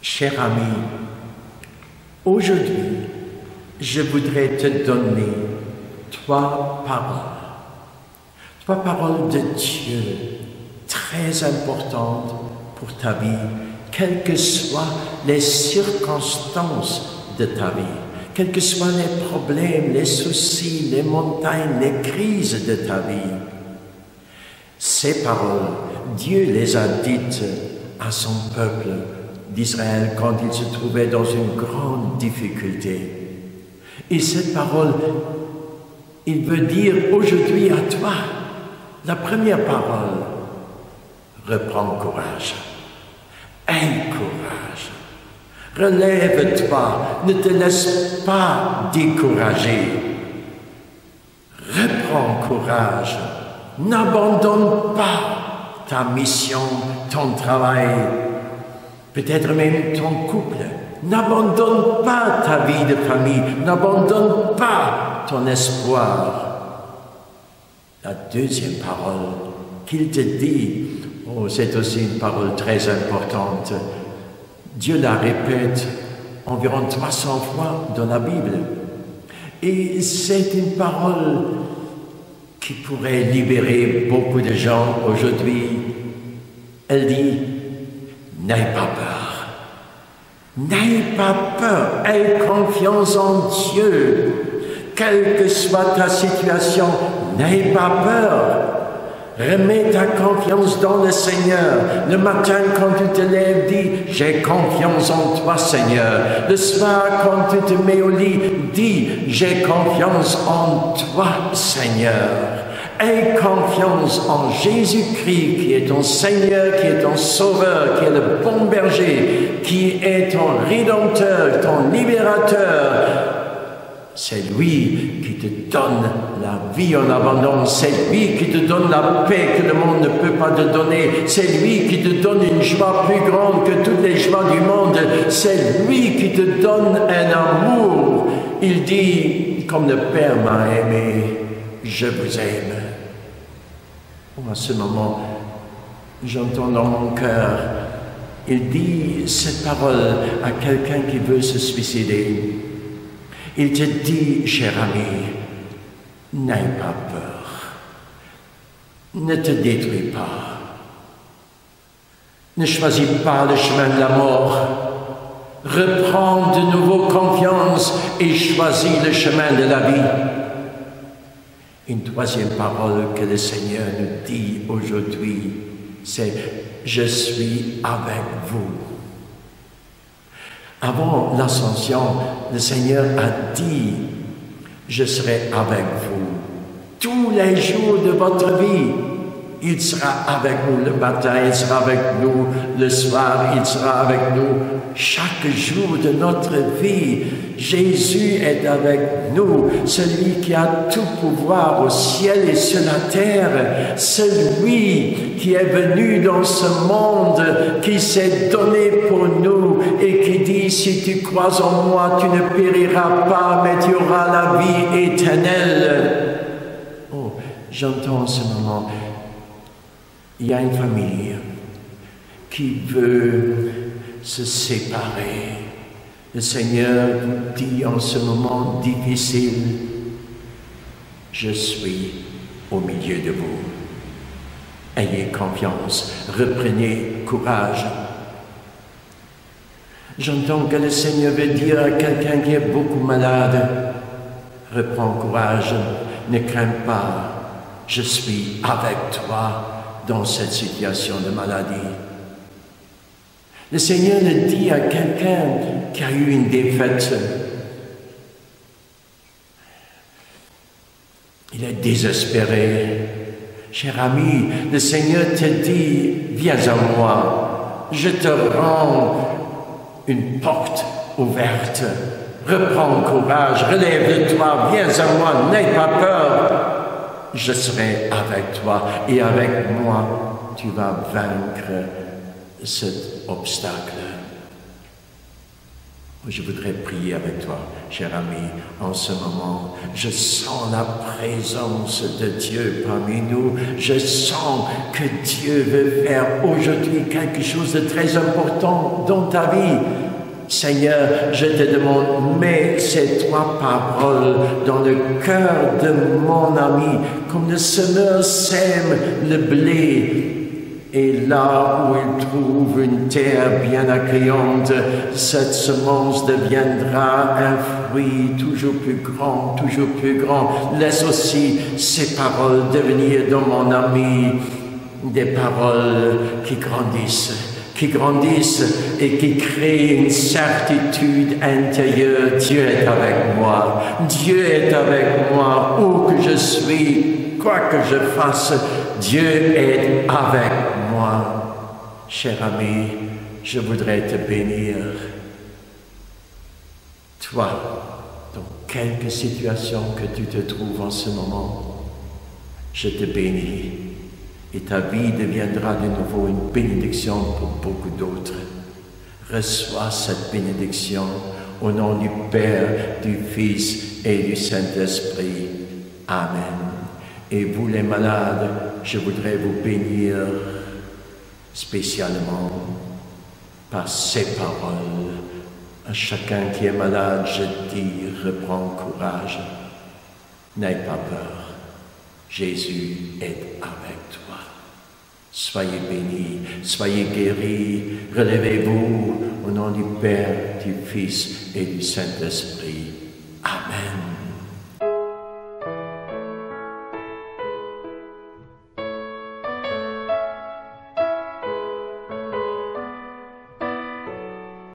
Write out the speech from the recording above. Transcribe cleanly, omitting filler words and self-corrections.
Cher ami, aujourd'hui, je voudrais te donner trois paroles de Dieu très importantes pour ta vie, quelles que soient les circonstances de ta vie, quels que soient les problèmes, les soucis, les montagnes, les crises de ta vie. Ces paroles, Dieu les a dites à son peuple d'Israël quand il se trouvait dans une grande difficulté. Et cette parole, il veut dire aujourd'hui à toi, la première parole, reprends courage. Aie courage. Relève-toi, ne te laisse pas décourager. Reprends courage. N'abandonne pas ta mission, ton travail, peut-être même ton couple. N'abandonne pas ta vie de famille. N'abandonne pas ton espoir. La deuxième parole qu'il te dit, c'est aussi une parole très importante. Dieu la répète environ 300 fois dans la Bible. Et c'est une parole qui pourrait libérer beaucoup de gens aujourd'hui. Elle dit, n'aie pas peur. N'aie pas peur. Aie confiance en Dieu. Quelle que soit ta situation, n'aie pas peur. Remets ta confiance dans le Seigneur. Le matin, quand tu te lèves, dis « J'ai confiance en toi, Seigneur ». Le soir, quand tu te mets au lit, dis « J'ai confiance en toi, Seigneur ». Aie confiance en Jésus-Christ, qui est ton Seigneur, qui est ton Sauveur, qui est le bon berger, qui est ton Rédempteur, ton Libérateur. C'est lui qui te donne la vie en abondance. C'est lui qui te donne la paix que le monde ne peut pas te donner. C'est lui qui te donne une joie plus grande que toutes les joies du monde. C'est lui qui te donne un amour. Il dit, comme le Père m'a aimé, je vous aime. À ce moment, j'entends dans mon cœur, il dit cette parole à quelqu'un qui veut se suicider. Il te dit, cher ami, n'aie pas peur, ne te détruis pas, ne choisis pas le chemin de la mort, reprends de nouveau confiance et choisis le chemin de la vie. Une troisième parole que le Seigneur nous dit aujourd'hui, c'est « Je suis avec vous ». Avant l'ascension, le Seigneur a dit « Je serai avec vous tous les jours de votre vie. Il sera avec nous le matin, il sera avec nous le soir, il sera avec nous chaque jour de notre vie. Jésus est avec nous, celui qui a tout pouvoir au ciel et sur la terre, celui qui est venu dans ce monde, qui s'est donné pour nous et qui dit, si tu crois en moi, tu ne périras pas, mais tu auras la vie éternelle. Oh, j'entends en ce moment, il y a une famille qui veut se séparer. Le Seigneur vous dit en ce moment difficile, je suis au milieu de vous. Ayez confiance, reprenez courage. J'entends que le Seigneur veut dire à quelqu'un qui est beaucoup malade, reprends courage, ne crains pas, je suis avec toi dans cette situation de maladie. Le Seigneur le dit à quelqu'un qui a eu une défaite. Il est désespéré. Cher ami, le Seigneur te dit, viens à moi, je te rends une porte ouverte. Reprends courage, relève-toi, viens à moi, n'aie pas peur. Je serai avec toi et avec moi, tu vas vaincre cet obstacle. Je voudrais prier avec toi, cher ami, en ce moment. Je sens la présence de Dieu parmi nous. Je sens que Dieu veut faire aujourd'hui quelque chose de très important dans ta vie. Seigneur, je te demande, mets ces trois paroles dans le cœur de mon ami, comme le semeur sème le blé. Et là où il trouve une terre bien accueillante, cette semence deviendra un fruit toujours plus grand, toujours plus grand. Laisse aussi ces paroles devenir dans mon ami des paroles qui grandissent et qui créent une certitude intérieure. Dieu est avec moi. Dieu est avec moi. Où que je suis, quoi que je fasse, Dieu est avec moi. Cher ami, je voudrais te bénir. Toi, dans quelque situation que tu te trouves en ce moment, je te bénis. Et ta vie deviendra de nouveau une bénédiction pour beaucoup d'autres. Reçois cette bénédiction au nom du Père, du Fils et du Saint-Esprit. Amen. Et vous les malades, je voudrais vous bénir spécialement par ces paroles. À chacun qui est malade, je dis, reprends courage. N'aie pas peur. Jésus est avec toi. Soyez bénis, soyez guéris, relevez-vous au nom du Père, du Fils et du Saint-Esprit. Amen.